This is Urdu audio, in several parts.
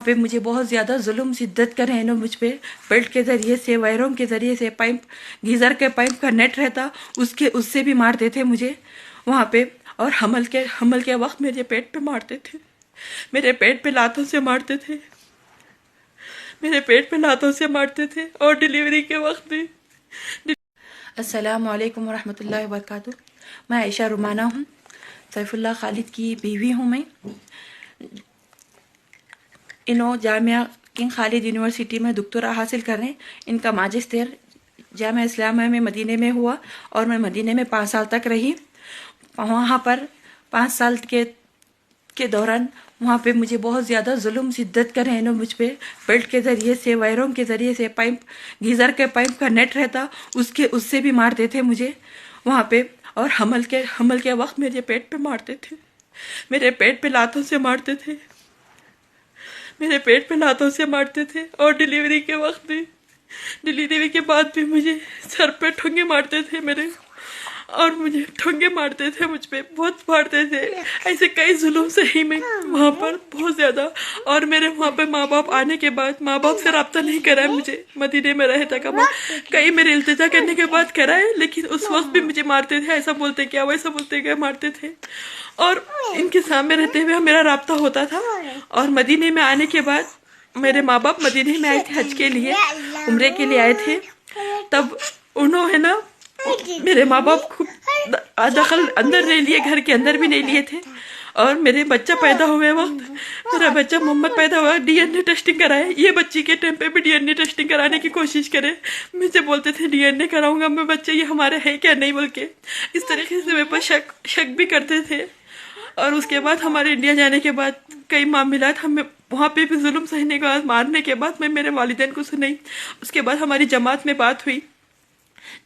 پہ مجھے بہت زیادہ ظلم شدت کر رہے ہیں مجھ پہ بیلٹ کے ذریعے سے، وائروں کے ذریعے سے، پائپ گیزر کے پائپ کا نیٹ رہتا اس سے بھی مارتے تھے مجھے وہاں پہ، اور حمل کے وقت میرے پیٹ پہ مارتے تھے، میرے پیٹ پہ لاتوں سے مارتے تھے، میرے پیٹ پہ لاتوں سے مارتے تھے، اور ڈیلیوری کے وقت بھی۔ السلام علیکم ورحمۃ اللہ وبرکاتہ۔ میں عائشہ رومانہ ہوں، سیف اللہ خالد کی بیوی ہوں میں۔ انہوں جامعہ کنگ خالد یونیورسٹی میں دکتورا حاصل کر رہے ہیں۔ ان کا ماجسٹر جامعہ اسلامیہ میں مدینے میں ہوا، اور میں مدینے میں 5 سال تک رہی۔ وہاں پر 5 سال کے دوران وہاں پہ مجھے بہت زیادہ ظلم شدت کر رہے ہیں مجھ پہ بیلٹ کے ذریعے سے، وائروں کے ذریعے سے، گیزر کے پائپ کا نیٹ رہتا اس سے بھی مارتے تھے مجھے وہاں پہ، اور حمل کے وقت میرے پیٹ پہ مارتے تھے، میرے پیٹ پہ لاتوں سے مارتے تھے، میرے پیٹ پہ لاتوں سے مارتے تھے، اور ڈیلیوری کے وقت بھی، ڈیلیوری کے بعد بھی مجھے سر پہ ٹھونگے مارتے تھے میرے، اور مجھے ٹھونگے مارتے تھے، مجھ پہ بہت مارتے تھے۔ ایسے کئی ظلم سہی میں وہاں پر بہت زیادہ۔ اور میرے وہاں پہ ماں باپ آنے کے بعد، ماں باپ سے رابطہ نہیں کرائے مجھے، مدینے میں رہے تک کئی میرے التجا کرنے کے بعد کرائے، لیکن اس وقت بھی مجھے مارتے تھے، ایسا بولتے کیا ویسا بولتے کیا مارتے تھے۔ اور ان کے سامنے رہتے ہوئے میرا رابطہ ہوتا تھا۔ اور مدینے میں آنے کے بعد میرے ماں باپ مدینے میں آئے تھے حج کے لیے، عمرے کے لیے آئے تھے، تب انہوں ہے نا میرے ماں باپ کو دخل اندر نہیں لیے، گھر کے اندر بھی نہیں لیے تھے۔ اور میرے بچہ پیدا ہوئے وقت، میرا بچہ محمد پیدا ہوا، ڈی این اے ٹیسٹنگ کرائے، یہ بچی کے ٹائم پہ بھی ڈی این اے ٹیسٹنگ کرانے کی کوشش کرے، مجھے بولتے تھے ڈی این اے کراؤں گا میں، بچے یہ ہمارے ہے کیا نہیں بول کے، اس طریقے سے میرے پر شک بھی کرتے تھے۔ اور اس کے بعد ہمارے انڈیا جانے کے بعد کئی معاملات ہمیں وہاں پہ بھی ظلم سہنے کے بعد، مارنے کے بعد میں میرے والدین کو سنائی۔ اس کے بعد ہماری جماعت میں بات ہوئی،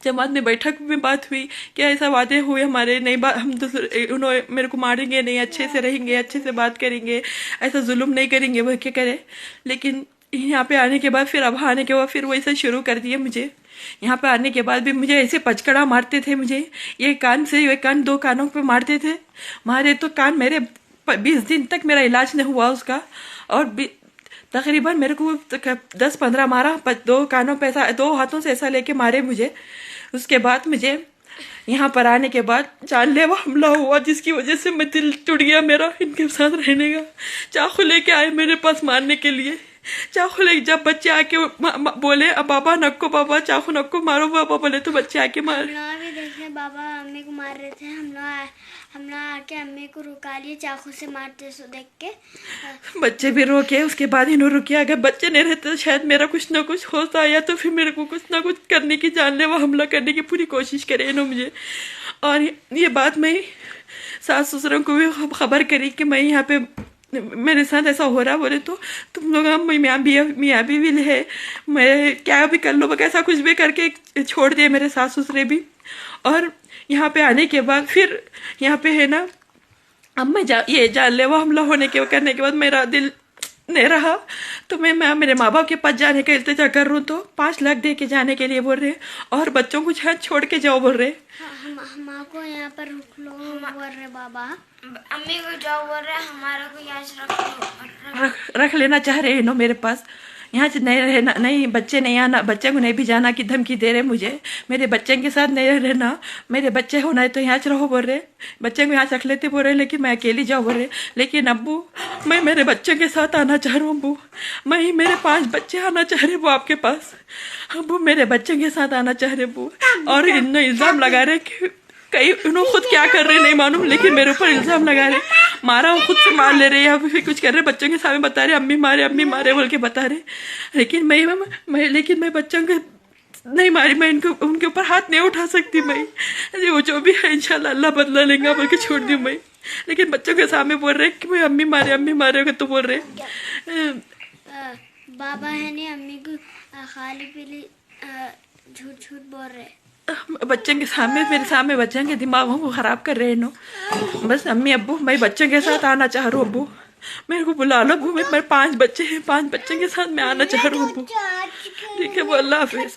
جماعت میں بیٹھک میں بات ہوئی کہ ایسا وعدے ہوئے ہمارے، نہیں ہم انہوں میرے کو ماریں گے نہیں، اچھے سے رہیں گے، اچھے سے بات کریں گے، ایسا ظلم نہیں کریں گے وہ کیا کرے۔ لیکن یہاں پہ آنے کے بعد پھر اب آنے کے بعد پھر وہ ایسا شروع کر دیے مجھے۔ یہاں پہ آنے کے بعد بھی مجھے ایسے پچکڑا مارتے تھے، مجھے یہ کان سے یہ کان، 2 کانوں پہ مارتے تھے، مارے تو کان میرے 20 دن تک میرا علاج نہیں ہوا اس کا، اور تقریباً میرے کو 10-15 مارا، 2 کانوں پہ ایسا، 2 ہاتھوں سے ایسا لے کے مارے مجھے۔ اس کے بعد مجھے یہاں پر آنے کے بعد جان لیوا حملہ ہوا، جس کی وجہ سے میں دل ٹوٹ گیا میرا ان کے ساتھ رہنے کا۔ چاقو لے کے آئے میرے پاس مارنے کے لیے، چاقو لے، جب بچے آ کے بولے بابا نکو، بابا چاقو نکو مارو، بابا بولے تو بچے آ کے مارے۔ ہم لوگ بھی دیکھے بابا امی کو مار رہے تھے، ہم لوگ آ کے امی کو رکا لیے، چاقو سے مارتے سو دیکھ کے بچے بھی روکے، اس کے بعد انہوں رکیا۔ اگر بچے نہیں رہتے تو شاید میرا کچھ نہ کچھ ہوتا، یا تو پھر میرے کو کچھ نہ کچھ کرنے کی، جان لیوا حملہ کرنے کی پوری کوشش کرے انہوں مجھے۔ اور یہ بات میں ساس سسروں کو بھی خبر کری کہ میں یہاں پہ میرے ساتھ ایسا ہو رہا، بولے تو تم لوگ میاں بیوی ہے، میں کیا بھی کر لو، ایسا کچھ بھی کر کے چھوڑ دیا میرے ساس سسرے بھی۔ اور یہاں پہ آنے کے بعد پھر یہاں پہ ہے نا، اب میں یہ جان لیوا حملہ کرنے کے بعد میرا دل نہیں رہا، تو میں میرے ماں باپ کے پاس جانے کا التجا کر رہا ہوں، تو 5 لاکھ دے کے جانے کے لیے بول رہے، اور بچوں کو چھوڑ کے جاؤ بول رہے۔ ہم کو یہاں پر رک لو بول رہے بابا، امی کو جاؤ بول رہے، ہمارا کو یہاں رکھ لینا چاہ رہے ہیں میرے پاس، یہاں سے نہیں رہنا، نہیں بچے نہیں آنا، بچے کو نہیں بھی جانا کی دھمکی دے رہے مجھے، میرے بچے کے ساتھ نہیں رہنا، میرے بچے ہونا ہے تو یہاں سے رہو بول رہے، بچے کو یہاں سے رکھ لیتے بول رہے، لیکن میں اکیلی جاؤ بول رہے۔ لیکن ابو میں میرے بچے کے ساتھ آنا چاہ رہا ہوں، ابو میں میرے 5 بچے آنا چاہ رہے ابو آپ کے پاس، ابو میرے بچے کے ساتھ آنا چاہ رہے ابو۔ اور انہوں الزام لگا رہے کہ کئی انہوں خود کیا کر رہے نہیں معلوم، لیکن میرے اوپر الزام لگا رہے، مارا ہوں خود سے مار لے رہے، یا پھر کچھ کر رہے، بچوں کے سامنے بتا رہے امی مارے بول کے بتا رہے، لیکن میں بچوں کے نہیں ماری، میں ان کے اوپر ہاتھ نہیں اٹھا سکتی، میں وہ جو بھی ہے انشاءاللہ اللہ بدلہ لیں گا بول کے چھوڑ دی میں، لیکن بچوں کے سامنے بول رہے کہ میں امی مارے تو بول رہے بابا ہے نہیں، امی کو خالی پیلی جھوٹ بول رہے، بچوں کے سامنے، میرے سامنے بچوں کے دماغوں کو خراب کر رہے بس امی ابو میں بچوں کے ساتھ آنا چاہ رہا ہوں، ابو میرے کو بلا لو، ابو میرے 5 بچے ہیں، 5 بچوں کے ساتھ میں آنا چاہ رہا ہوں ابو، ٹھیک ہے وہ، اللہ حافظ۔